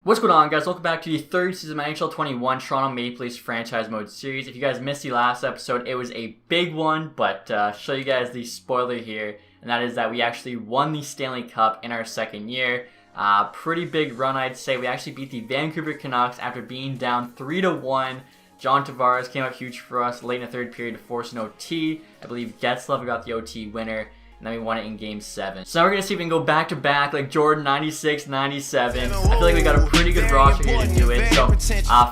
What's going on, guys? Welcome back to the third season of my NHL 21 Toronto Maple Leafs Franchise Mode series. If you guys missed the last episode, it was a big one, but show you guys the spoiler here, and that is that we actually won the Stanley Cup in our second year. Pretty big run, I'd say. We actually beat the Vancouver Canucks after being down 3-1. John Tavares came up huge for us late in the third period to force an OT. I believe Getzlaf got the OT winner. And then we won it in Game 7. So now we're going to see if we can go back-to-back like Jordan 96, 97. I feel like we got a pretty good roster here to do it. So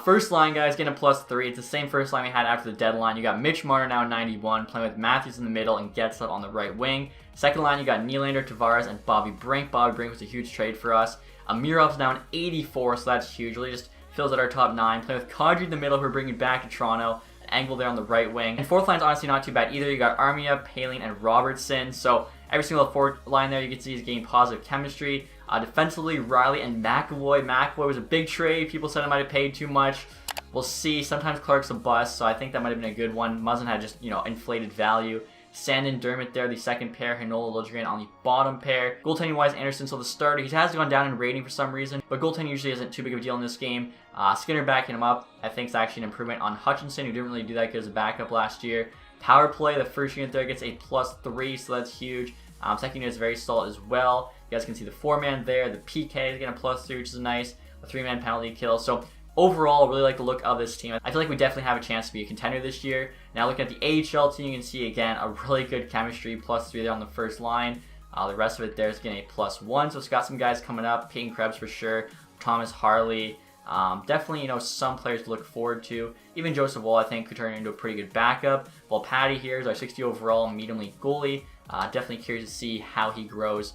first line, guys, getting a +3. It's the same first line we had after the deadline. You got Mitch Marner now 91, playing with Matthews in the middle and Getzlaf on the right wing. Second line, you got Nylander, Tavares, and Bobby Brink. Bobby Brink was a huge trade for us. Amirov's now 84, so that's huge. Really just fills out our top 9. Playing with Kadri in the middle, who we're bringing back to Toronto. Angle there on the right wing. And fourth line's honestly not too bad either. You got Armia, Paling, and Robertson. So every single fourth line there you can see is getting positive chemistry. Defensively, Riley and McAvoy. McAvoy was a big trade. People said I might have paid too much. We'll see. Sometimes Clark's a bust, so I think that might have been a good one. Muzzin had just, inflated value. Sandin, Dermott there, the second pair. Hinola, Liljegren on the bottom pair. Goaltending-wise, Anderson's still the starter. He has gone down in rating for some reason, but goaltending usually isn't too big of a deal in this game. Skinner backing him up, I think, is actually an improvement on Hutchinson, who didn't really do that good as a backup last year. Power play, the first unit there gets a +3, so that's huge. Second unit is very solid as well. You guys can see the 4-man there. The PK is getting a +3, which is nice. A 3-man penalty kill. So overall, really like the look of this team. I feel like we definitely have a chance to be a contender this year. Now looking at the AHL team, you can see again a really good chemistry, +3 there on the first line. The rest of it there is getting a +1. So it's got some guys coming up. Peyton Krebs for sure. Thomas Harley. Definitely, some players to look forward to. Even Joseph Woll, I think, could turn into a pretty good backup. While Patty here is our 60 overall medium league goalie. Definitely curious to see how he grows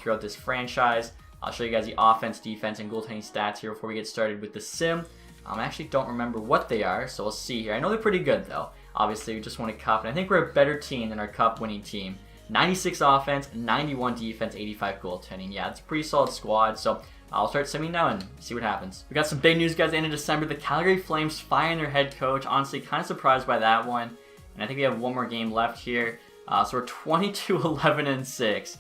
throughout this franchise. I'll show you guys the offense, defense, and goaltending stats here before we get started with the sim. I actually don't remember what they are, so we'll see here. I know they're pretty good, though. Obviously, we just won a cup, and I think we're a better team than our cup-winning team. 96 offense, 91 defense, 85 goaltending. Yeah, it's a pretty solid squad, so I'll start simming now and see what happens. We got some big news, guys. At the end of December, the Calgary Flames firing their head coach. Honestly, kind of surprised by that one. And I think we have one more game left here. So we're 22-11-6.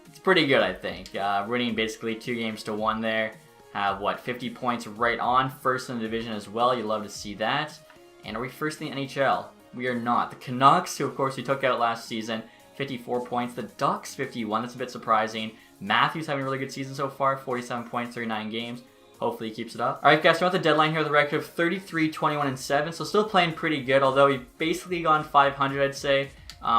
It's pretty good, I think. Winning basically 2 games to 1 there. Have, 50 points right on. First in the division as well. You love to see that. And are we first in the NHL? We are not. The Canucks, who of course we took out last season, 54 points. The Ducks, 51. That's a bit surprising. Matthews having a really good season so far, 47 points, 39 games. Hopefully he keeps it up. Alright, guys, we're at the deadline here with a record of 33-21-7, so still playing pretty good, although we've basically gone 500, I'd say,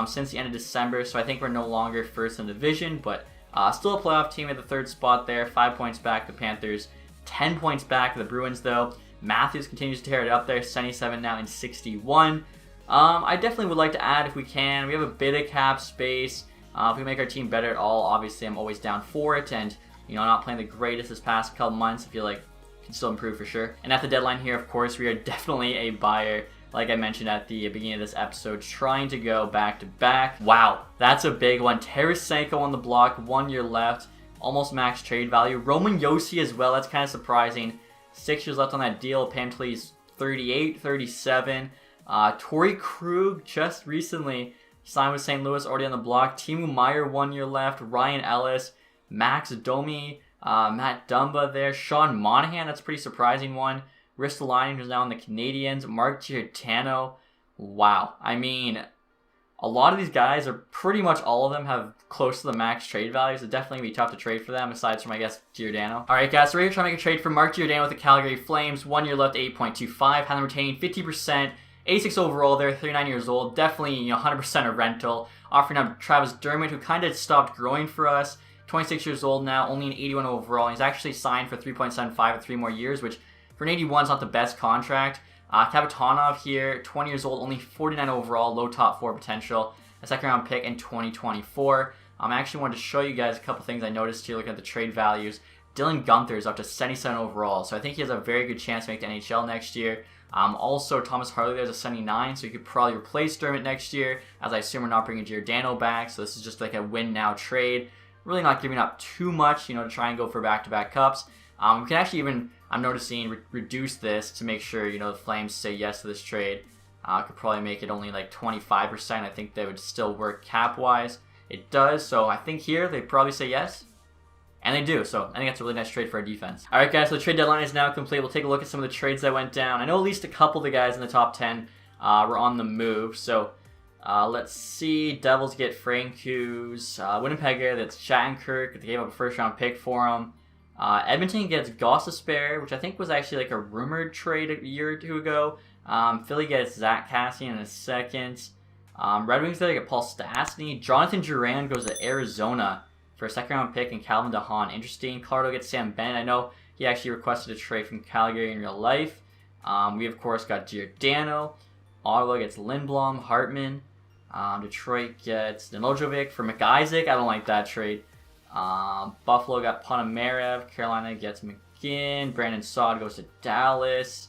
since the end of December, so I think we're no longer first in the division, but still a playoff team at the third spot there, 5 points back the Panthers, 10 points back the Bruins, though. Matthews continues to tear it up there, 77 now in 61. I definitely would like to add if we can. We have a bit of cap space. If we make our team better at all, obviously I'm always down for it, and not playing the greatest this past couple months, I feel like can still improve for sure. And at the deadline here, of course, we are definitely a buyer, like I mentioned at the beginning of this episode, trying to go back-to-back. Wow, that's a big one. Tarasenko on the block, 1 year left, almost max trade value. Roman Josi as well, that's kind of surprising. 6 years left on that deal. Pantle's 38, 37. Torrey Krug just recently signed with St. Louis, already on the block. Timo Meier, 1 year left. Ryan Ellis, Max Domi, Matt Dumba there. Sean Monahan, that's a pretty surprising one. Ristolainen, who's now in the Canadiens. Mark Giordano. Wow. I mean, a lot of these guys are pretty much all of them have close to the max trade value, so definitely going to be tough to trade for them, aside from, I guess, Giordano. Alright, guys, so we're here trying to make a trade for Mark Giordano with the Calgary Flames. 1 year left, 8.25. Had them retaining 50%. 86 overall there, 39 years old. Definitely, 100% a rental. Offering up Travis Dermott, who kind of stopped growing for us. 26 years old now, only an 81 overall. He's actually signed for 3.75 for 3 more years, which for an 81 is not the best contract. Kapitanov here, 20 years old, only 49 overall, low top 4 potential. A second round pick in 2024. I actually wanted to show you guys a couple things I noticed here looking at the trade values. Dylan Gunther is up to 77 overall, so I think he has a very good chance to make the NHL next year. Also, Thomas Harley there's a 79, so you could probably replace Dermott next year, as I assume we're not bringing Giordano back, so this is just like a win-now trade. Really not giving up too much, to try and go for back-to-back cups. We can actually even, I'm noticing, reduce this to make sure, the Flames say yes to this trade. Could probably make it only like 25%. I think they would still work cap-wise. It does, so I think here they'd probably say yes. And they do, so I think that's a really nice trade for our defense. Alright guys, so the trade deadline is now complete. We'll take a look at some of the trades that went down. I know at least a couple of the guys in the top 10 were on the move, so let's see. Devils get Frank Hughes. Winnipeg, that's Shattenkirk. They gave up a first-round pick for him. Edmonton gets Gostisbehere, which I think was actually like a rumored trade a year or two ago. Philly gets Zach Cassian in a second. Red Wings there get Paul Stastny. Jonathan Duran goes to Arizona for a second-round pick and Calvin DeHaan. Interesting. Colorado gets Sam Bennett. I know he actually requested a trade from Calgary in real life. We, of course, got Giordano. Ottawa gets Lindblom, Hartman. Detroit gets Danojovic for McIsaac. I don't like that trade. Buffalo got Ponomarev. Carolina gets McGinn. Brandon Saad goes to Dallas.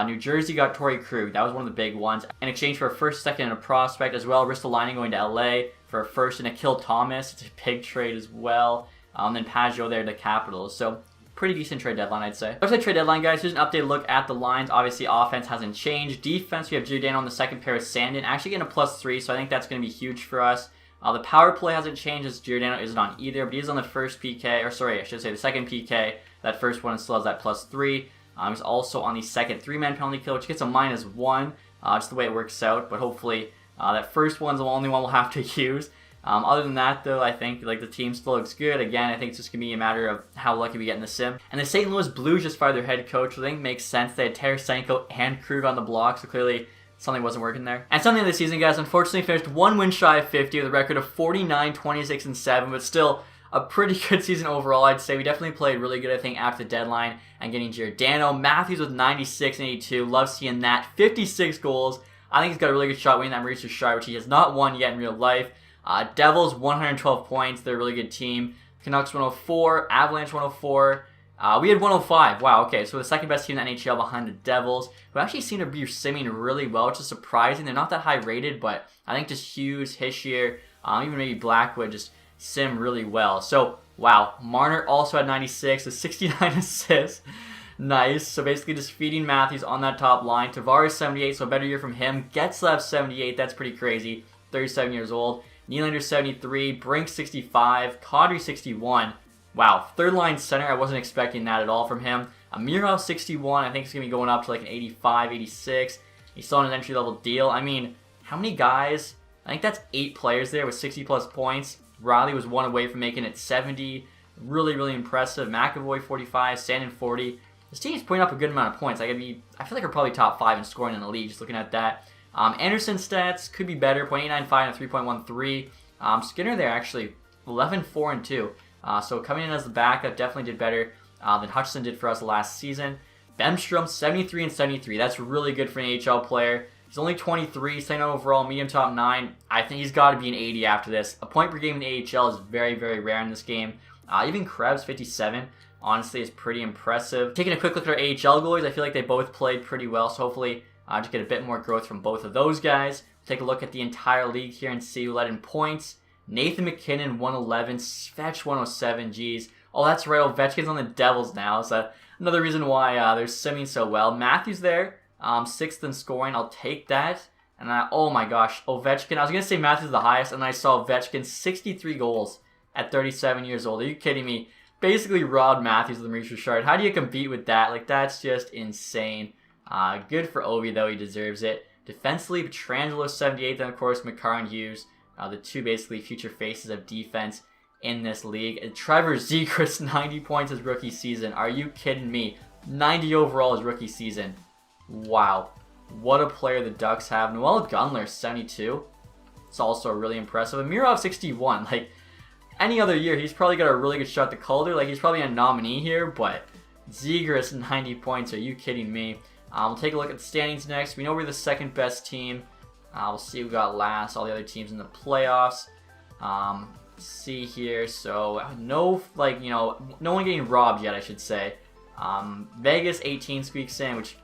New Jersey got Torrey Krug. That was one of the big ones. In exchange for a first, second, and a prospect as well. Ristolainen going to LA for a first and Akil Thomas. It's a big trade as well. Then Pajot there to Capitals. So pretty decent trade deadline, I'd say. Website trade deadline, guys. Here's an updated look at the lines. Obviously, offense hasn't changed. Defense, we have Giordano on the second pair with Sandin. Actually getting a +3, so I think that's going to be huge for us. The power play hasn't changed as Giordano isn't on either, but he's on the first PK, or sorry, I should say the second PK. That first one still has that +3. He's also on the second 3-man penalty kill, which gets a -1, just the way it works out. But hopefully, that first one's the only one we'll have to use. Other than that, though, I think like the team still looks good. Again, I think it's just going to be a matter of how lucky we get in the sim. And the St. Louis Blues just fired their head coach, which I think makes sense. They had Tarasenko and Krug on the block, so clearly something wasn't working there. And something this season, guys, unfortunately finished 1 win shy of 50 with a record of 49, 26, and 7, but still a pretty good season overall, I'd say. We definitely played really good, I think, after the deadline and getting Giordano. Matthews with 96 and 82. Love seeing that. 56 goals. I think he's got a really good shot winning that Maurice Richard, which he has not won yet in real life. Devils, 112 points. They're a really good team. Canucks, 104. Avalanche, 104. We had 105. Wow, okay. So the second best team in the NHL behind the Devils, who actually seem to be simming really well, which is surprising. They're not that high rated, but I think just Hughes, Hischier, even maybe Blackwood just sim really well. So, wow. Marner also had 96 with 69 assists. Nice. So basically just feeding Matthews on that top line. Tavares, 78, so a better year from him. Getzlav, 78. That's pretty crazy. 37 years old. Nylander, 73. Brink, 65. Kadri, 61. Wow. Third line center. I wasn't expecting that at all from him. Amirov, 61. I think it's going to be going up to like an 85, 86. He's still on an entry-level deal. I mean, how many guys? I think that's 8 players there with 60-plus points. Riley was 1 away from making it 70. Really, really impressive. McAvoy, 45. Sandin, 40. This team's putting up a good amount of points. I feel like we're probably top 5 in scoring in the league, just looking at that. Anderson's stats could be better. 0.895 and 3.13. Skinner there, actually, 11, 4, and 2. So coming in as the backup definitely did better than Hutchinson did for us last season. Bemstrom, 73 and 73. That's really good for an AHL player. He's only 23, staying out overall, medium top 9. I think he's got to be an 80 after this. A point per game in the AHL is very, very rare in this game. Even Krebs, 57, honestly is pretty impressive. Taking a quick look at our AHL goalies, I feel like they both played pretty well, so hopefully just get a bit more growth from both of those guys. Take a look at the entire league here and see who led in points. Nathan McKinnon, 111. Svech, 107. Geez. Oh, that's right. Ovechkin's on the Devils now. So another reason why they're simming so well. Matthews there, 6th in scoring. I'll take that. And oh my gosh, Ovechkin. I was going to say Matthews the highest, and I saw Ovechkin 63 goals at 37 years old. Are you kidding me? Basically robbed Matthews of the Maurice Richard. How do you compete with that? Like, that's just insane. Good for Ovi, though. He deserves it. Defensively, Pietrangelo, 78. Then, of course, Makar and Hughes. The two basically future faces of defense in this league. And Trevor Zegras, 90 points his rookie season. Are you kidding me? 90 overall his rookie season. Wow. What a player the Ducks have. Noel Gunler, 72. It's also really impressive. Amirov, 61. Like, any other year, he's probably got a really good shot at the Calder. Like, he's probably a nominee here, but Zegras, 90 points. Are you kidding me? We'll take a look at the standings next. We know we're the second best team. We'll see who got last. All the other teams in the playoffs. See here. So no, like, you know, no one getting robbed yet, I should say. Vegas 18 squeaks in, which,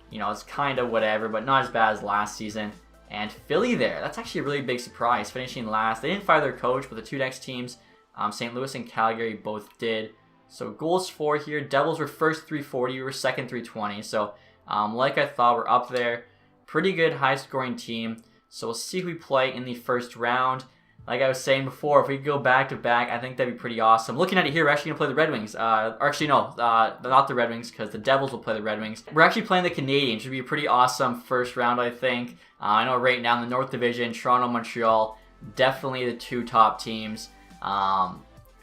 you know, it's kind of whatever, but not as bad as last season. And Philly there, that's actually a really big surprise, finishing last. They didn't fire their coach, but the two next teams, St. Louis and Calgary, both did. So goals for here. Devils were first 340, we were second 320. So like I thought, we're up there. Pretty good high-scoring team. So we'll see who we play in the first round. like I was saying before, if we could go back to back, I think that'd be pretty awesome. Looking at it here, we're actually going to play the Red Wings. Or actually, no, not the Red Wings, because the Devils will play the Red Wings. We're actually playing the Canadiens. Should be a pretty awesome first round, I think. I know right now in the North Division, Toronto, Montreal, definitely the two top teams.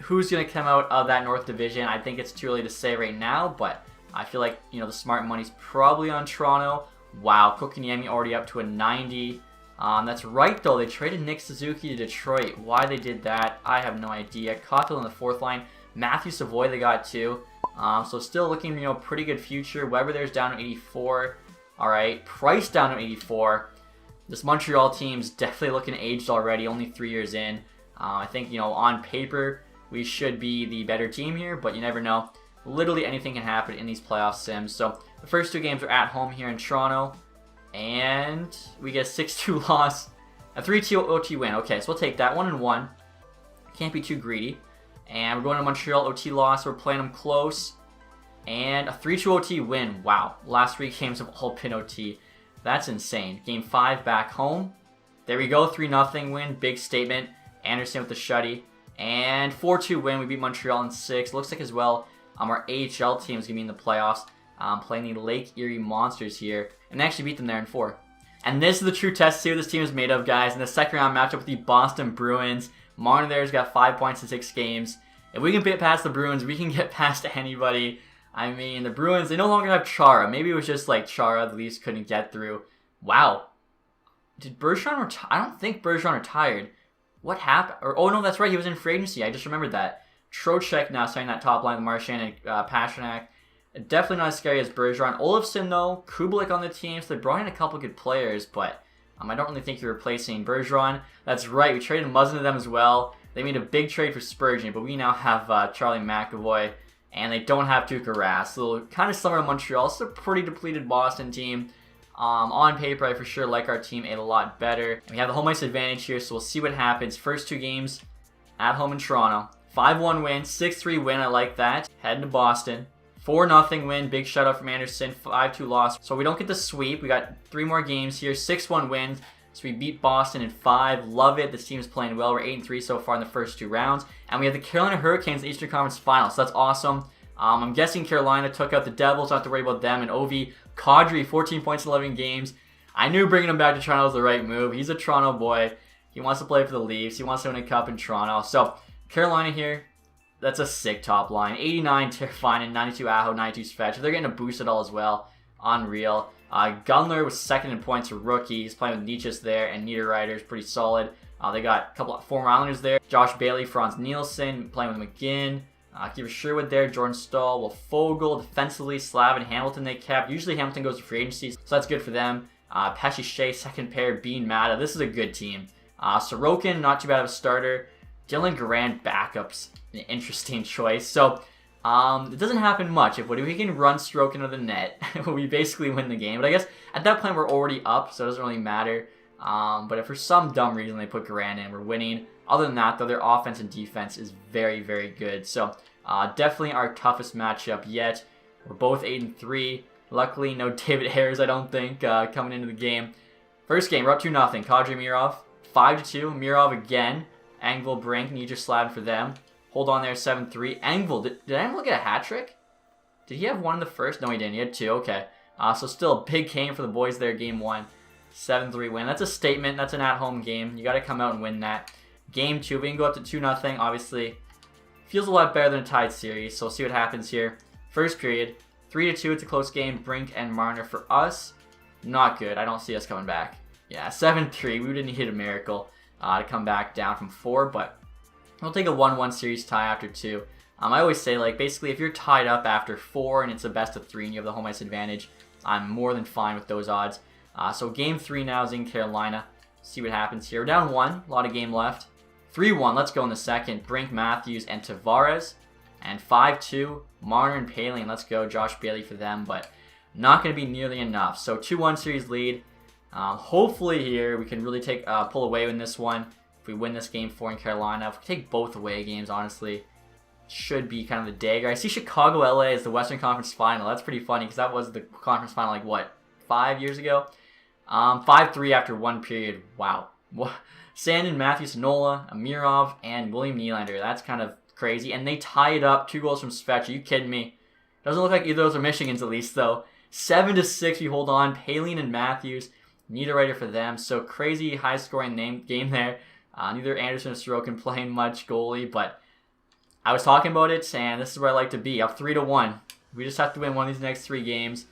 Who's going to come out of that North Division? I think it's too early to say right now, but I feel like, the smart money's probably on Toronto. Wow, Kotkaniemi already up to a 90. That's right, though. They traded Nick Suzuki to Detroit. Why they did that, I have no idea. Caufield in the fourth line. Matthew Savoy they got too. So still looking, pretty good future. Weber there's down to 84. All right, Price down to 84. This Montreal team's definitely looking aged already, only 3 years in. I think, on paper, we should be the better team here, but you never know. Literally anything can happen in these playoff sims. So the first two games are at home here in Toronto. And we get a 6-2 loss. A 3-2 OT win. Okay, so we'll take that 1-1. Can't be too greedy. And we're going to Montreal OT loss. We're playing them close. And a 3-2 OT win. Wow. Last 3 games have all been OT. That's insane. Game 5 back home. There we go. 3-0 win. Big statement. Anderson with the shutty. And 4-2 win. We beat Montreal in 6. Looks like as well our AHL team is going to be in the playoffs. Playing the Lake Erie Monsters here. And they actually beat them there in 4. And this is the true test to see what this team is made of, guys. In the second round matchup with the Boston Bruins. Marner there's got 5 points in 6 games. If we can get past the Bruins, we can get past anybody. I mean, the Bruins, they no longer have Chara. Maybe it was just like Chara the Leafs couldn't get through. Wow. Did Bergeron retire? I don't think Bergeron retired. What happened? Oh, no, that's right. He was in free agency. I just remembered that. Trocheck now starting that top line with Marchand and Pasternak. Definitely not as scary as Bergeron. Olofsson, though, Kubalik on the team, so they brought in a couple good players, but I don't really think you're replacing Bergeron. That's right, we traded Muzzin to them as well. They made a big trade for Spurgeon, but we now have Charlie McAvoy, and they don't have Tuukka Rask. So kind of similar to Montreal. It's a pretty depleted Boston team. On paper, I for sure like our team a lot better. And we have the home ice advantage here, so we'll see what happens. First 2 games at home in Toronto. 5-1 win, 6-3 win, I like that. Heading to Boston. 4-0 win, big shutout from Anderson, 5-2 loss. So we don't get the sweep. We got 3 more games here, 6-1 wins. So we beat Boston in 5. Love it. This team's playing well. We're 8-3 so far in the first 2 rounds. And we have the Carolina Hurricanes in the Eastern Conference Finals. So that's awesome. I'm guessing Carolina took out the Devils. Don't have to worry about them. And Ovi Kadri, 14 points in 11 games. I knew bringing him back to Toronto was the right move. He's a Toronto boy. He wants to play for the Leafs. He wants to win a cup in Toronto. So Carolina here. That's a sick top line. 89 Terrifying and 92 Aho, 92 Svetch. They're getting a boost at all as well. Unreal. Gunler was second in points for rookie. He's playing with Nietzsche's there, and Niederreiter's pretty solid. They got a couple of former Islanders there. Josh Bailey, Franz Nielsen, playing with McGinn. Kiefer Sherwood there, Jordan Stahl, Will Fogle, defensively, Slavin, Hamilton they kept. Usually Hamilton goes to free agency, so that's good for them. Pesci Shea, second pair, Bean Mata. This is a good team. Sorokin, not too bad of a starter. Dylan Garand, backups. An interesting choice. So, it doesn't happen much. If we can run Sorokin to the net, we basically win the game. But I guess at that point we're already up, so it doesn't really matter. But if for some dumb reason they put Garand in, we're winning. Other than that, though, their offense and defense is very, very good. So, definitely our toughest matchup yet. We're both 8-3. Luckily, no David Harris, I don't think, coming into the game. First game, we're up 2-0. Kadri Mirov, 5-2. Mirov again. Engvall, Brink, Nietzsche, Slavin for them. Hold on there, 7-3. Engvall, did Engvall get a hat trick? Did he have one in the first? No, he didn't. He had 2. Okay. So still a big game for the boys there, game 1. 7-3 win. That's a statement. That's an at-home game. You got to come out and win that. Game 2, we can go up to 2-0. Obviously, feels a lot better than a tied series, so we'll see what happens here. First period, 3-2. It's a close game. Brink and Marner for us. Not good. I don't see us coming back. Yeah, 7-3. We didn't hit a miracle to come back down from 4, but we'll take a 1-1 series tie after 2. I always say, like, basically, if you're tied up after 4 and it's a best of 3 and you have the home ice advantage, I'm more than fine with those odds. So game 3 now is in Carolina. See what happens here. We're down 1. A lot of game left. 3-1. Let's go in the second. Brink, Matthews, and Tavares. And 5-2. Marner and Palin. Let's go. Josh Bailey for them, but not going to be nearly enough. So 2-1 series lead. Hopefully here we can really pull away in this one. If we win this game 4 in Carolina, if we take both away games, honestly, should be kind of the dagger. I see Chicago LA as the Western Conference Final. That's pretty funny because that was the conference final like, what, 5 years ago? 5-3 after 1 period. Wow. Sandin, Matthews, Nola, Amirov, and William Nylander. That's kind of crazy. And they tie it up. 2 goals from Svech. Are you kidding me? Doesn't look like either of those are Michigan's at least, though. 7-6, we hold on. Palin and Matthews. Niederreiter for them. So crazy high-scoring game there. Neither Anderson or Sorokin playing much goalie, but I was talking about it, and this is where I like to be. Up 3-1. We just have to win one of these next 3 games.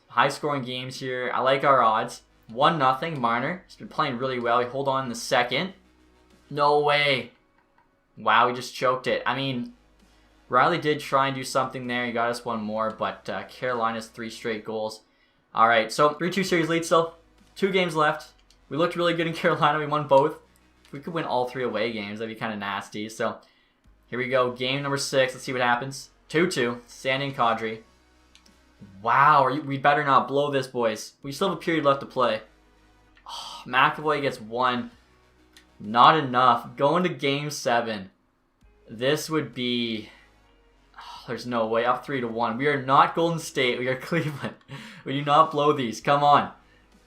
High-scoring games here. I like our odds. 1-0. Marner. He's been playing really well. We hold on in the second. No way. Wow, we just choked it. I mean, Riley did try and do something there. He got us 1 more, but Carolina's 3 straight goals. All right, so 3-2 series lead still. 2 games left. We looked really good in Carolina. We won both. If we could win all 3 away games, that'd be kind of nasty. So here we go. Game number 6. Let's see what happens. 2-2. Sandy and Kadri. Wow, we better not blow this, boys. We still have a period left to play. Oh, McAvoy gets 1. Not enough. Going to game 7. This would be... Oh, there's no way. Up 3-1. We are not Golden State. We are Cleveland. We do not blow these. Come on.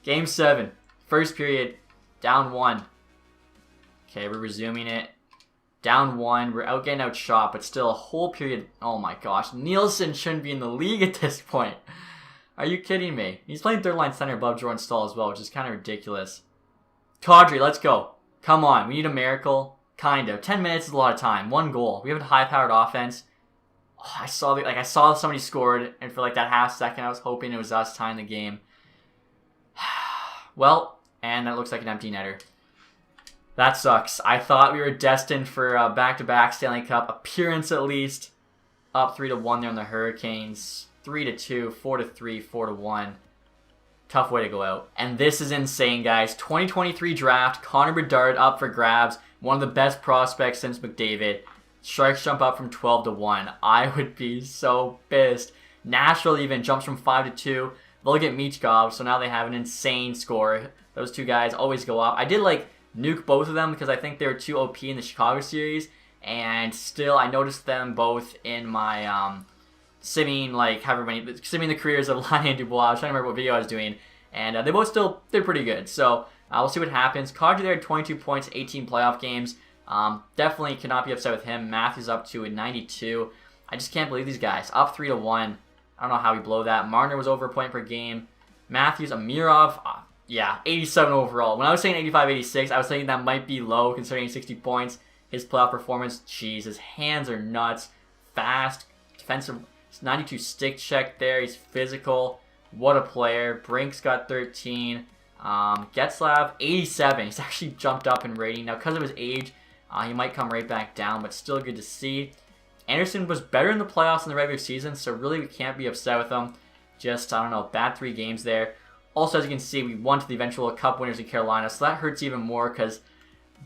Game 7. First period. Down 1. Okay, we're resuming it. Down 1. We're getting outshot, but still a whole period. Oh my gosh. Nielsen shouldn't be in the league at this point. Are you kidding me? He's playing third line center above Jordan Stahl as well, which is kind of ridiculous. Kadri, let's go. Come on. We need a miracle. Kind of. 10 minutes is a lot of time. 1 goal. We have a high-powered offense. Oh, I saw somebody scored, and for like that half second, I was hoping it was us tying the game. Well, and that looks like an empty netter. That sucks. I thought we were destined for a back-to-back Stanley Cup appearance at least. Up 3-1 there on the Hurricanes. 3-2, 4-3, 4-1. Tough way to go out. And this is insane, guys. 2023 draft. Connor Bedard up for grabs. One of the best prospects since McDavid. Sharks jump up from 12-1. I would be so pissed. Nashville even jumps from 5-2. They'll get Michkov, so now they have an insane score. Those 2 guys always go up. I did nuke both of them because I think they were too OP in the Chicago series, and still I noticed them both in my simming the careers of Laine and Dubois. I was trying to remember what video I was doing, and they both still did pretty good. So we'll see what happens. Kadri there, 22 points, 18 playoff games. Definitely cannot be upset with him. Matthews up to a 92. I just can't believe these guys up 3-1. I don't know how we blow that. Marner was over a point per game. Matthews, Amirov. Yeah, 87 overall. When I was saying 85, 86, I was thinking that might be low considering 60 points. His playoff performance, jeez, his hands are nuts. Fast, defensive, 92 stick check there. He's physical. What a player. Brink's got 13. Getzlav, 87. He's actually jumped up in rating. Now, because of his age, he might come right back down, but still good to see. Anderson was better in the playoffs in the regular season, so really we can't be upset with him. Just, I don't know, bad 3 games there. Also, as you can see, we won to the eventual Cup winners in Carolina, so that hurts even more because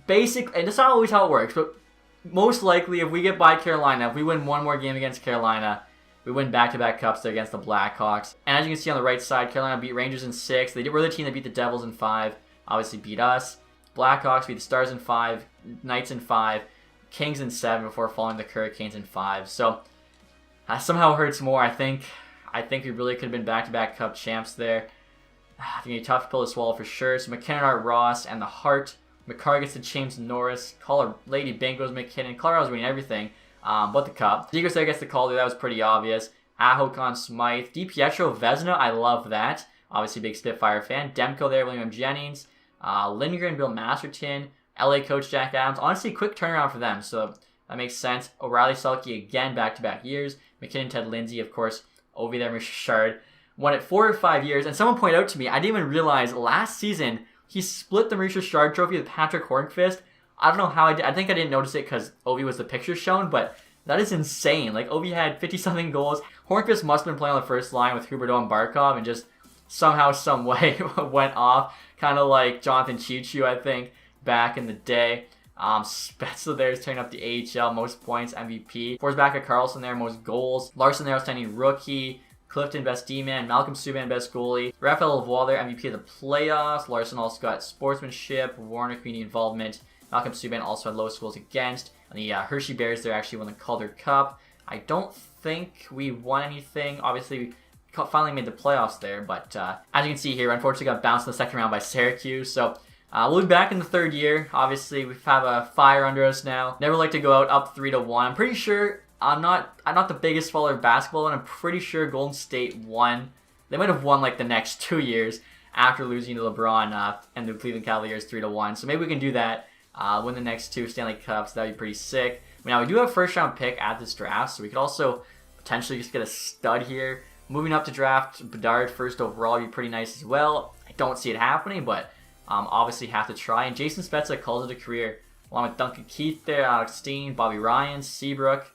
basically, and that's not always how it works, but most likely if we get by Carolina, if we win 1 more game against Carolina, we win back-to-back Cups there against the Blackhawks. And as you can see on the right side, Carolina beat Rangers in 6. They were the team that beat the Devils in 5, obviously beat us. Blackhawks beat the Stars in 5, Knights in 5, Kings in 7 before falling the Hurricanes in 5. So somehow hurts more. I think we really could have been back-to-back Cup champs there. I think it's a tough pill to swallow for sure. So McKinnon, Art Ross, and the Hart. McCarr gets to James Norris. Lady Bingos McKinnon. Colorado's winning everything but the Cup. Zegers there gets the call. That was pretty obvious. Aho, Conn Smythe. DiPietro, Vezina. I love that. Obviously, big Spitfire fan. Demko there, William Jennings. Lindgren, Bill Masterton. LA coach Jack Adams. Honestly, quick turnaround for them, so that makes sense. O'Reilly, Selke again, back-to-back years. McKinnon, Ted Lindsay, of course. Ovi there, Richard. Won it 4 or 5 years, and someone pointed out to me, I didn't even realize last season he split the Maurice Richard trophy with Patrick Hornqvist. I don't know how I did. I think I didn't notice it because Ovi was the picture shown, but that is insane. Ovi had 50-something goals. Hornqvist must have been playing on the first line with Huberdeau and Barkov and just somehow, some way went off. Kind of like Jonathan Chichu, I think, back in the day. Spezza there is turning up the AHL, most points, MVP. Forsbacka Carlson there, most goals. Larson there, outstanding rookie. Clifton, best D-man. Malcolm Subban, best goalie. Raphael Lavoie there, MVP of the playoffs. Larson also got sportsmanship, Warner community involvement. Malcolm Subban also had lowest goals against. And the Hershey Bears there actually won the Calder Cup. I don't think we won anything. Obviously, we finally made the playoffs there, but as you can see here, unfortunately got bounced in the second round by Syracuse. So We'll be back in the third year. Obviously, we have a fire under us now. Never like to go out up 3-1. I'm pretty sure I'm not the biggest follower of basketball, and I'm pretty sure Golden State won. They might have won like the next 2 years after losing to LeBron and the Cleveland Cavaliers 3-1. So maybe we can do that. Win the next 2 Stanley Cups. That'd be pretty sick. Now we do have a first round pick at this draft, so we could also potentially just get a stud here. Moving up to draft Bedard first overall would be pretty nice as well. I don't see it happening, but obviously have to try. And Jason Spezza calls it a career, along with Duncan Keith there, Alex Steen, Bobby Ryan, Seabrook.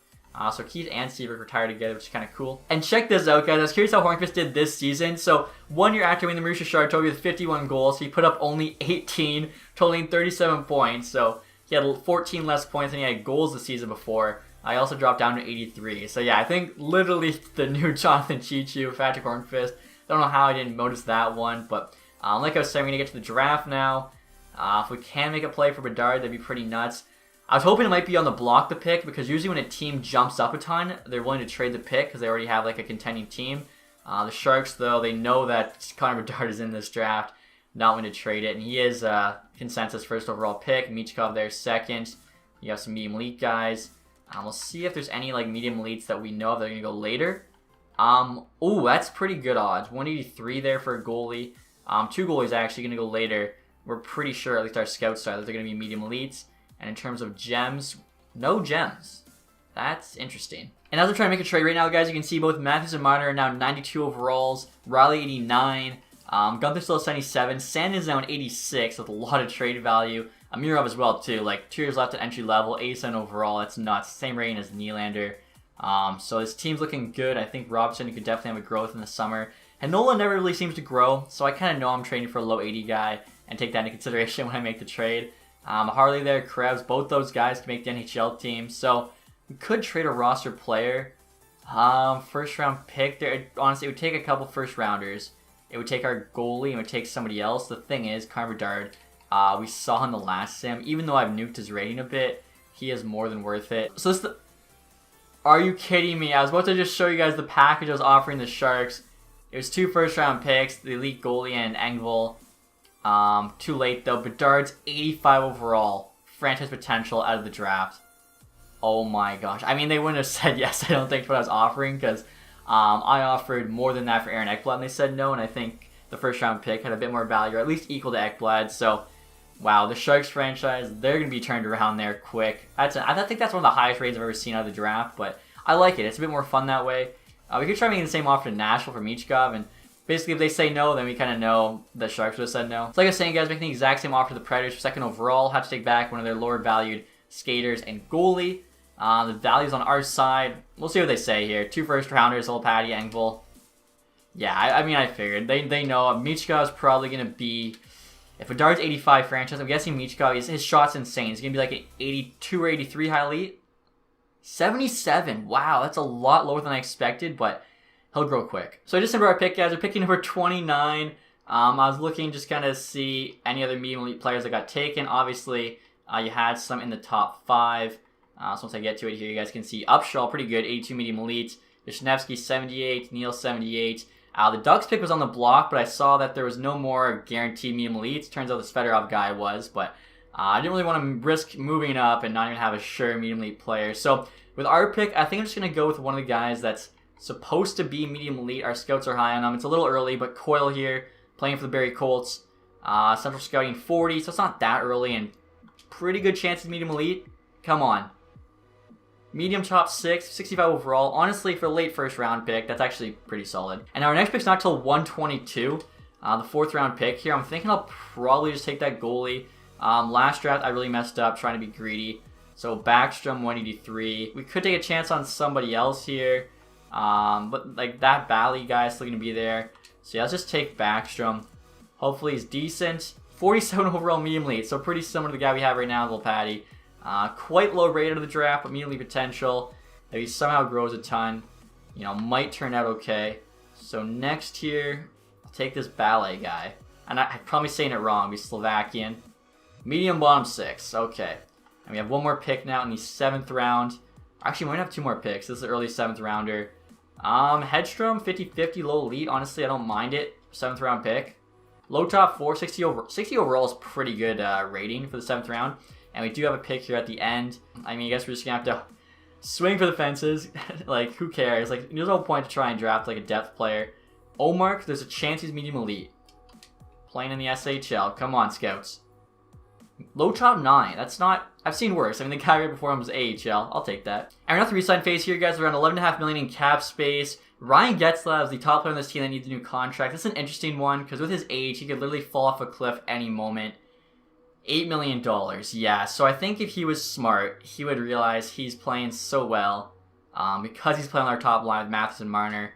So Keith and Seabrook retired together, which is kind of cool. And check this out, guys. I was curious how Hornqvist did this season. So 1 year after winning the Maurice Richard Trophy with 51 goals, he put up only 18, totaling 37 points. So he had 14 less points than he had goals the season before. I also dropped down to 83. So yeah, I think literally the new Jonathan Cheechoo, Patrick Hornqvist. Don't know how I didn't notice that one, but like I was saying, we're going to get to the draft now. If we can make a play for Bedard, that'd be pretty nuts. I was hoping it might be on the block the pick, because usually when a team jumps up a ton, they're willing to trade the pick because they already have like a contending team. The Sharks, though, they know that Connor Bedard is in this draft, not willing to trade it, and he is consensus first overall pick. Michkov there second. You have some medium elite guys. We'll see if there's any like medium elites that we know of that are going to go later. Oh, that's pretty good odds. 183 there for a goalie. 2 goalies actually going to go later. We're pretty sure, at least our scouts are, that they're going to be medium elites. And in terms of gems, no gems. That's interesting. And as we're trying to make a trade right now, guys, you can see both Matthews and Marner are now 92 overalls. Riley 89. Gunther still 77. Sand is now an 86 with a lot of trade value. Amirov as well, too. Like, 2 years left at entry level. 87 overall. That's nuts. Same rating as Nylander. So this team's looking good. I think Robson could definitely have a growth in the summer. And Nola never really seems to grow, so I kind of know I'm trading for a low 80 guy and take that into consideration when I make the trade. Harley there, Krebs, both those guys can make the NHL team. So we could trade a roster player. First round pick there. Honestly, it would take a couple first rounders. It would take our goalie and it would take somebody else. The thing is, Connor Bedard, we saw in the last sim, even though I've nuked his rating a bit, he is more than worth it. So this are you kidding me? I was about to just show you guys the package I was offering the Sharks. It was 2 first round picks, the elite goalie and Engvall. Too late though. Bedard's 85 overall. Franchise potential out of the draft. Oh my gosh. I mean, they wouldn't have said yes, I don't think, to what I was offering, because I offered more than that for Aaron Ekblad, and they said no, and I think the first round pick had a bit more value, or at least equal to Ekblad. So, wow, the Sharks franchise, they're going to be turned around there quick. I think that's one of the highest rates I've ever seen out of the draft, but I like it. It's a bit more fun that way. We could try making the same offer to Nashville for Michkov, and basically, if they say no, then we kind of know the Sharks would have said no. So like I was saying, guys, making the exact same offer to the Predators for second overall. Have to take back one of their lower valued skaters and goalie. The values on our side, we'll see what they say here. 2 first rounders, Patty, Engvall. Yeah, I mean, I figured. They know Michkov's probably going to be, if Bedard's 85 franchise, I'm guessing Michkov, his shot's insane. He's going to be like an 82 or 83 high elite. 77. Wow, that's a lot lower than I expected, but he'll grow quick. So I just remember our pick, guys. We're picking number 29. I was looking just kind of see any other medium elite players that got taken. Obviously, you had some in the top 5. So once I get to it here, you guys can see Upshaw, pretty good, 82 medium elite. Vishnevsky, 78. Neal, 78. The Ducks pick was on the block, but I saw that there was no more guaranteed medium elites. Turns out the Fedorov guy was, but I didn't really want to risk moving up and not even have a sure medium elite player. So with our pick, I think I'm just going to go with one of the guys that's supposed to be medium elite. Our scouts are high on him. It's a little early, but Coyle here, playing for the Barrie Colts. Central Scouting 40, so it's not that early, and pretty good chance of medium elite. Come on. Medium top 6, 65 overall. Honestly, for a late first round pick, that's actually pretty solid. And our next pick's not till 122, the 4th round pick here. I'm thinking I'll probably just take that goalie. Last draft, I really messed up trying to be greedy. So Backstrom, 183. We could take a chance on somebody else here. But like that Bally guy is still going to be there. So yeah, let's just take Backstrom. Hopefully he's decent. 47 overall medium elite, so pretty similar to the guy we have right now, Little Patty. Quite low rate out of the draft, but medium elite potential. If he somehow grows a ton, you know, might turn out okay. So next here, I'll take this Ballet guy. And I'm probably saying it wrong, he's Slovakian. Medium bottom 6, okay. And we have one more pick now in the 7th round. Actually, we might have 2 more picks. This is the early 7th rounder. Hedstrom, 50-50, low elite. Honestly, I don't mind it. 7th round pick. Low top 4, 60 overall is pretty good rating for the 7th round. And we do have a pick here at the end. I mean, I guess we're just going to have to swing for the fences. Like, who cares? Like, there's no point to try and draft like a depth player. Omar, there's a chance he's medium elite. Playing in the SHL. Come on, scouts. Low top 9. That's not... I've seen worse. I mean, the guy right before him was AHL. I'll take that. And we're not the re-sign phase here, guys. We're around $11.5 million in cap space. Ryan Getzlav is the top player on this team that needs a new contract. This is an interesting one because with his age, he could literally fall off a cliff any moment. $8 million. Yeah, so I think if he was smart, he would realize he's playing so well because he's playing on our top line with Mathis and Marner.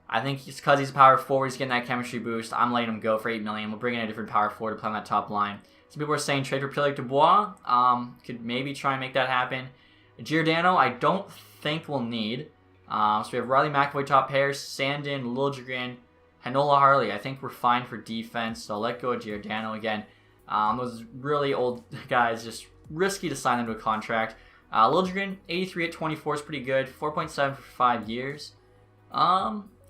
I think it's because he's a power forward, he's getting that chemistry boost. I'm letting him go for $8 million. We'll bring in a different power forward to play on that top line. Some people are saying trade for Pierre Dubois. Could maybe try and make that happen. Giordano, I don't think we'll need. So we have Riley McAvoy top pair, Sandin, Liljegren, Hanola Harley. I think we're fine for defense, so I'll let go of Giordano again. Those really old guys, just risky to sign them to a contract. Liljegren, 83 at 24 is pretty good. 4.7 for 5 years.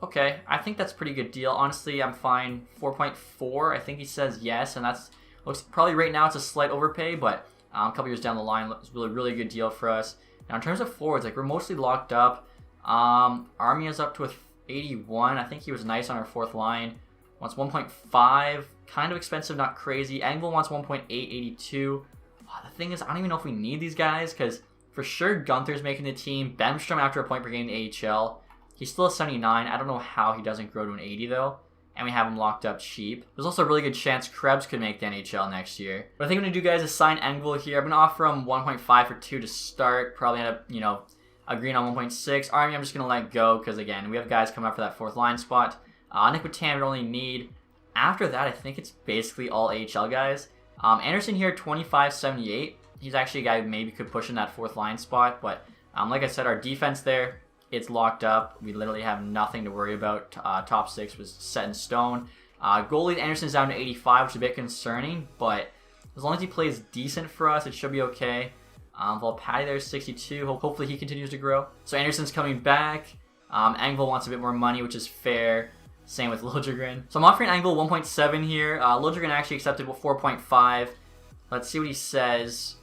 Okay, I think that's a pretty good deal. Honestly, I'm fine. 4.4, I think he says yes, and that's looks probably right now it's a slight overpay, but a couple years down the line, it's really good deal for us. Now in terms of forwards, like we're mostly locked up. Army is up to a 81. I think he was nice on our 4th line. Wants 1.5, kind of expensive, not crazy. Engvall wants 1.8, 82. The thing is, I don't even know if we need these guys because for sure Gunther's making the team. Bemstrom after a point per game in the AHL. He's still a 79. I don't know how he doesn't grow to an 80 though. And we have him locked up cheap. There's also a really good chance Krebs could make the NHL next year. What I think I'm going to do, guys, is sign Engvall here. I'm going to offer him 1.5 for 2 to start. Probably end up, agreeing on 1.6. Army, I'm just going to let go because, again, we have guys coming up for that 4th line spot. Nick Batan would only need. After that, I think it's basically all AHL guys. Anderson here, 25.78. He's actually a guy who maybe could push in that 4th line spot. But like I said, our defense there, it's locked up. We literally have nothing to worry about. Top 6 was set in stone. Goalie Anderson's down to 85, which is a bit concerning. But as long as he plays decent for us, it should be okay. Volpatti there's 62. Hopefully he continues to grow. So Anderson's coming back. Engvall wants a bit more money, which is fair. Same with Liljegren. So I'm offering Engvall 1.7 here. Liljegren actually accepted 4.5. Let's see what he says.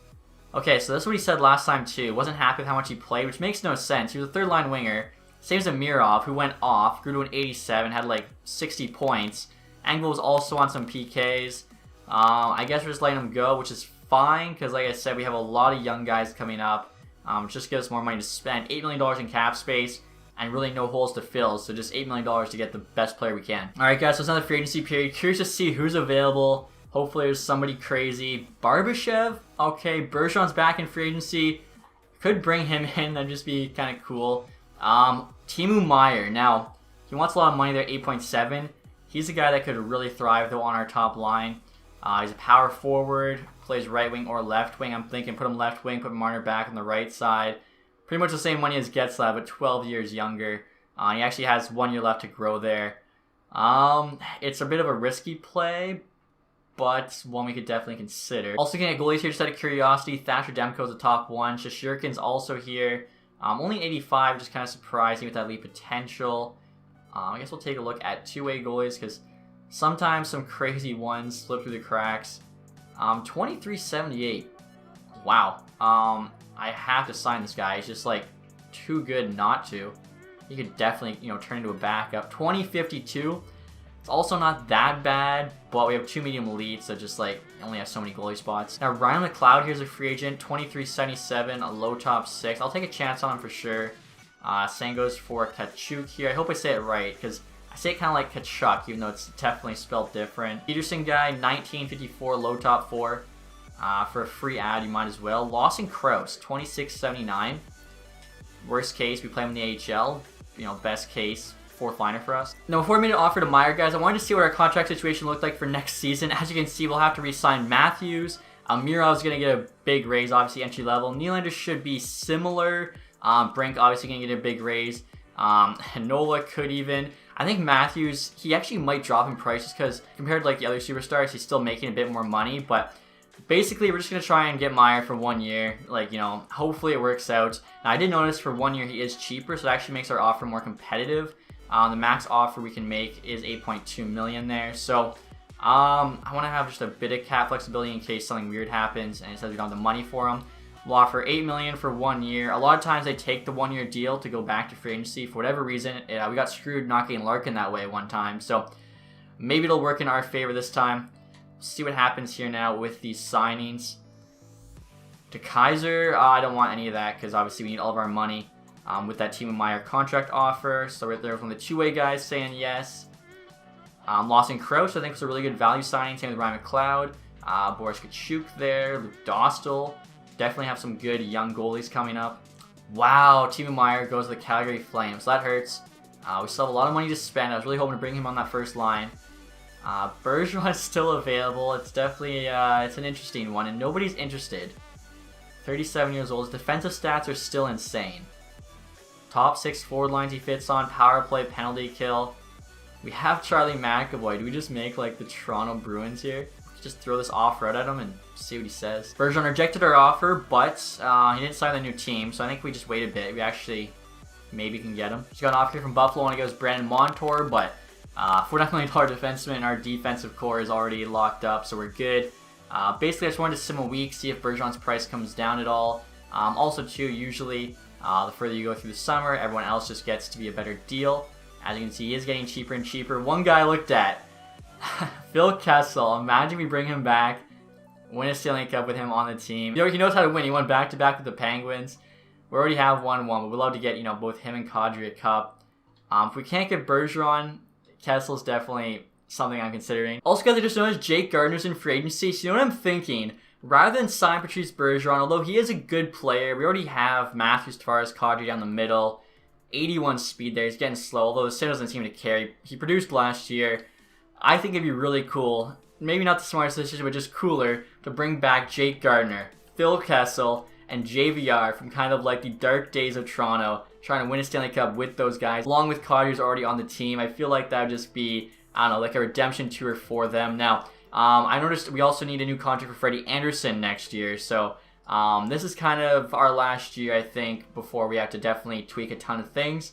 Okay, so that's what he said last time too. Wasn't happy with how much he played, which makes no sense. He was a 3rd line winger. Same as Amirov, who went off, grew to an 87, had like 60 points. Engvall was also on some PKs. I guess we're just letting him go, which is fine, because like I said, we have a lot of young guys coming up. Which just gives us more money to spend. $8 million in cap space. And really no holes to fill, so just $8 million to get the best player we can. Alright guys, so it's another free agency period. Curious to see who's available. Hopefully there's somebody crazy. Barbashev? Okay, Bergeron's back in free agency. Could bring him in, that'd just be kind of cool. Timu Meyer, now, he wants a lot of money there, 8.7. He's a guy that could really thrive though on our top line. He's a power forward, plays right wing or left wing. I'm thinking put him left wing, put Marner back on the right side. Pretty much the same money as Getzlav, but 12 years younger. He actually has 1 year left to grow there. It's a bit of a risky play, but one we could definitely consider. Also getting a goalies here just out of curiosity. Thatcher Demko's the top 1. Shishirkin's also here. Only 85, just kind of surprising with that lead potential. I guess we'll take a look at 2-way goalies because sometimes some crazy ones slip through the cracks. 23.78. Wow. I have to sign this guy. He's just like too good not to. He could definitely, turn into a backup. 20.52. It's also not that bad, but we have 2 medium elites, so just like only have so many goalie spots. Now Ryan McLeod here's a free agent, 23.77, a low top 6. I'll take a chance on him for sure. Same goes for Kachuk here. I hope I say it right because I say it kind of like Kachuk, even though it's definitely spelled different. Peterson guy, 19.54, low top 4. For a free ad, you might as well. Lawson Krause, 26.79. Worst case, we play him in the AHL. Best case, 4th liner for us. Now, before we made an offer to Meyer, guys, I wanted to see what our contract situation looked like for next season. As you can see, we'll have to re-sign Matthews. Mirov's going to get a big raise, obviously, entry level. Nylander should be similar. Brink, obviously, going to get a big raise. Hanola could even. I think Matthews, he actually might drop in price just because compared to like the other superstars, he's still making a bit more money, but basically, we're just going to try and get Meyer for 1 year. Hopefully it works out. Now, I did notice for 1 year he is cheaper, so it actually makes our offer more competitive. The max offer we can make is $8.2 million there. So, I want to have just a bit of cap flexibility in case something weird happens and it says we don't have the money for him. We'll offer $8 million for 1 year. A lot of times they take the 1 year deal to go back to free agency for whatever reason. We got screwed not getting Larkin that way one time, so maybe it'll work in our favor this time. See what happens here now with these signings. To Kaiser, I don't want any of that because obviously we need all of our money with that Timo Meier contract offer. So right there from the two-way guys saying yes. Lawson Crouch, I think, was a really good value signing. Same with Ryan McLeod. Boris Kachuk there. Luke Dostal. Definitely have some good young goalies coming up. Wow, Timo Meier goes to the Calgary Flames. That hurts. We still have a lot of money to spend. I was really hoping to bring him on that first line. Bergeron is still available. It's definitely it's an interesting one, and nobody's interested. 37 years old. His defensive stats are still insane. Top 6 forward lines he fits on. Power play, penalty kill. We have Charlie McAvoy. Do we just make like the Toronto Bruins here? Just throw this offer out at him and see what he says. Bergeron rejected our offer, but he didn't sign the new team, so I think we just wait a bit. We actually maybe can get him. Just got an offer here from Buffalo. I want to go with Brandon Montour, but $49 million defenseman, our defensive core is already locked up, so we're good. Basically, I just wanted to sim a week, see if Bergeron's price comes down at all. Also, too, usually the further you go through the summer, everyone else just gets to be a better deal. As you can see, he is getting cheaper and cheaper. One guy I looked at, Phil Kessel. Imagine we bring him back, win a Stanley Cup with him on the team. He knows how to win. He won back-to-back with the Penguins. We already have 1-1, but we'd love to get, both him and Kadri a cup. If we can't get Bergeron, Kessel's definitely something I'm considering. Also, guys, I just noticed Jake Gardner's in free agency. So, you know what I'm thinking? Rather than sign Patrice Bergeron, although he is a good player, we already have Matthews, Tavares, Kadri down the middle. 81 speed there. He's getting slow, although the Sim doesn't seem to carry. He produced last year. I think it'd be really cool, maybe not the smartest decision, but just cooler, to bring back Jake Gardner, Phil Kessel, and JVR from kind of like the dark days of Toronto, trying to win a Stanley Cup with those guys, along with Kadri, who's already on the team. I feel like that would just be, I don't know, like a redemption tour for them. Now, I noticed we also need a new contract for Freddie Anderson next year, so this is kind of our last year, I think, before we have to definitely tweak a ton of things.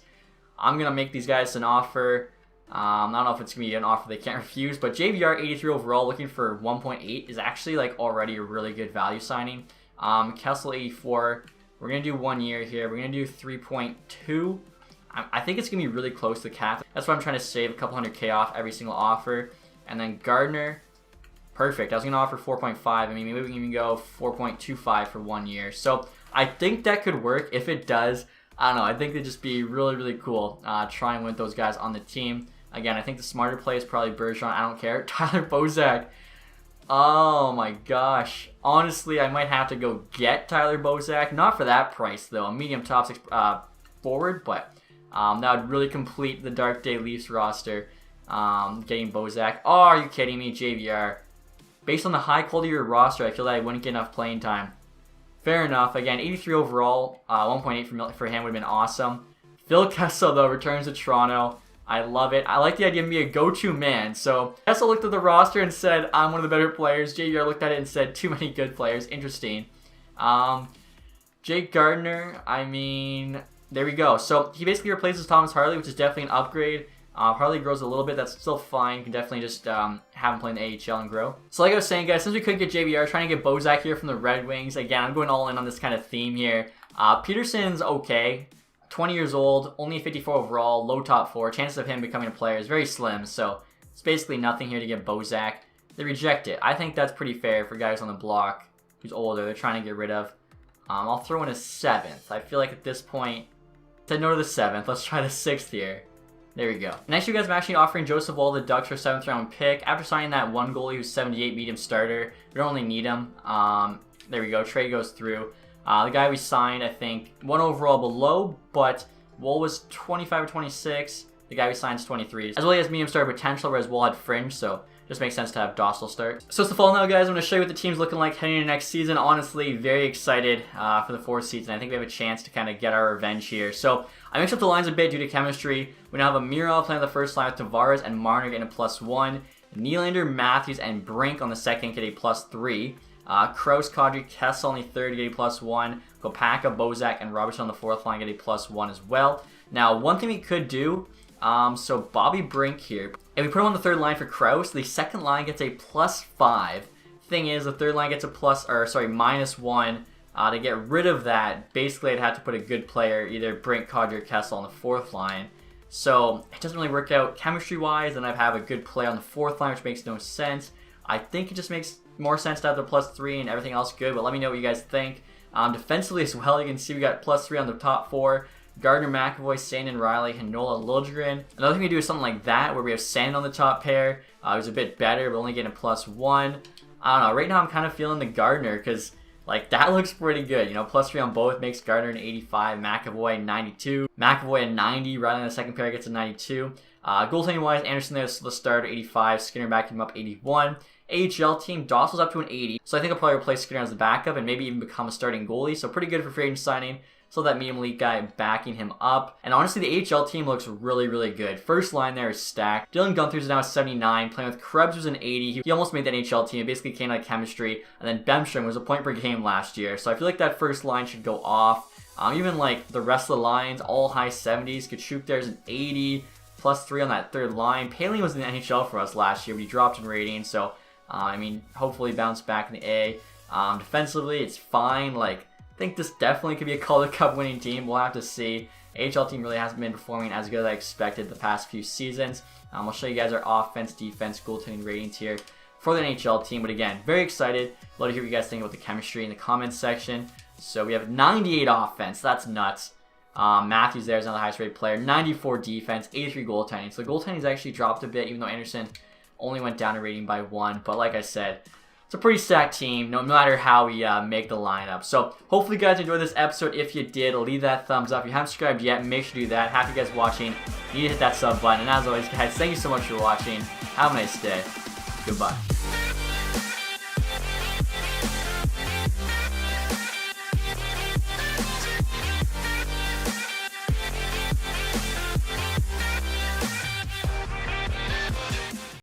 I'm going to make these guys an offer. I don't know if it's going to be an offer they can't refuse, but JVR 83 overall, looking for 1.8 is actually like already a really good value signing. Kessel 84, we're going to do 1 year here. We're going to do 3.2. I think it's going to be really close to the cap. That's why I'm trying to save a couple $100K off every single offer. And then Gardner, perfect. I was going to offer 4.5. I mean, maybe we can even go 4.25 for 1 year. So I think that could work. If it does, I don't know. I think it'd just be really, really cool. Try and win those guys on the team. Again, I think the smarter play is probably Bergeron. I don't care. Tyler Bozak. Oh my gosh. Honestly, I might have to go get Tyler Bozak. Not for that price, though. A medium top 6 forward, but that would really complete the Dark Day Leafs roster. Getting Bozak. Oh, are you kidding me? JVR. Based on the high quality of your roster, I feel that I wouldn't get enough playing time. Fair enough. Again, 83 overall. 1.8 for him would have been awesome. Phil Kessel, though, returns to Toronto. I love it. I like the idea of being a go-to man. So Kessel looked at the roster and said, I'm one of the better players. JVR looked at it and said, too many good players. Interesting. Jake Gardner, I mean, there we go. So he basically replaces Thomas Harley, which is definitely an upgrade. Harley grows a little bit. That's still fine. You can definitely just have him play in the AHL and grow. So like I was saying, guys, since we couldn't get JVR, trying to get Bozak here from the Red Wings. Again, I'm going all in on this kind of theme here. Peterson's okay. 20 years old, only 54 overall, low top 4. Chances of him becoming a player is very slim, so it's basically nothing here to get Bozak. They reject it. I think that's pretty fair for guys on the block who's older. They're trying to get rid of. I'll throw in a 7th. I feel like at this point, said no to the 7th. Let's try the 6th here. There we go. Next, you guys, I'm actually offering Joseph Woll the Ducks for a 7th round pick. After signing that one goalie who's 78 medium starter, we don't really need him. There we go. Trade goes through. The guy we signed, I think, 1 overall below, but Woll was 25 or 26. The guy we signed is 23. As well, he has medium star potential, whereas Woll had fringe, so just makes sense to have Dostal start. So it's the fall now, guys. I'm going to show you what the team's looking like heading into next season. Honestly, very excited for the 4th season. I think we have a chance to kind of get our revenge here. So I mixed up the lines a bit due to chemistry. We now have a Mirov playing on the first line with Tavares and Marner getting a +1. Nylander, Matthews, and Brink on the second get a +3. Kraus, Kadri, Kessel on the third get a +1. Kopaka, Bozak, and Robertson on the 4th line get a +1 as well. Now, one thing we could do, So Bobby Brink here. If we put him on the third line for Kraus, the second line gets a +5. Thing is, the third line gets a -1. To get rid of that, basically I'd have to put a good player, either Brink, Kadri, or Kessel on the fourth line. So it doesn't really work out chemistry-wise, and I have a good player on the fourth line, which makes no sense. I think it just makes more sense to have the +3 and everything else good, but let me know what you guys think. Defensively as well, you can see we got +3 on the top 4. Gardner, McAvoy, Sandin, Riley, Hanola, Liljegren. Another thing we do is something like that, where we have Sandin on the top pair. Who's a bit better, but only getting a +1. I don't know, right now I'm kind of feeling the Gardner, because like that looks pretty good. You know, +3 on both makes Gardner an 85, McAvoy 92. McAvoy a 90, Riley on the second pair gets a 92. Goaltending wise, Anderson there's the starter 85, Skinner backing him up 81. AHL team, Dawson's up to an 80, so I think I'll probably replace Skinner as the backup and maybe even become a starting goalie, so pretty good for free agent signing. So that medium elite guy backing him up. And honestly, the AHL team looks really, really good. First line there is stacked. Dylan Gunther's now a 79, playing with Krebs who's an 80. He almost made the NHL team. It basically came out of chemistry. And then Bemstrom was a point per game last year. So I feel like that first line should go off. Even like the rest of the lines, all high 70s. Kachuk there's an 80, +3 on that third line. Paling was in the NHL for us last year, but he dropped in rating. So, I mean, hopefully bounce back in the A. Defensively, it's fine. Like, I think this definitely could be a Calder Cup winning team. We'll have to see. AHL team really hasn't been performing as good as I expected the past few seasons. I'll show you guys our offense, defense, goaltending ratings here for the NHL team. But again, very excited. Love to hear what you guys think about the chemistry in the comments section. So we have 98 offense. That's nuts. Matthews there is now the highest rated player. 94 defense, 83 goaltending. So the goaltending's actually dropped a bit, even though Anderson only went down a rating by 1. But like I said, it's a pretty stacked team, no matter how we make the lineup. So hopefully you guys enjoyed this episode. If you did, leave that thumbs up. If you haven't subscribed yet, make sure to do that. Happy you guys watching. You need to hit that sub button. And as always, guys, thank you so much for watching. Have a nice day. Goodbye.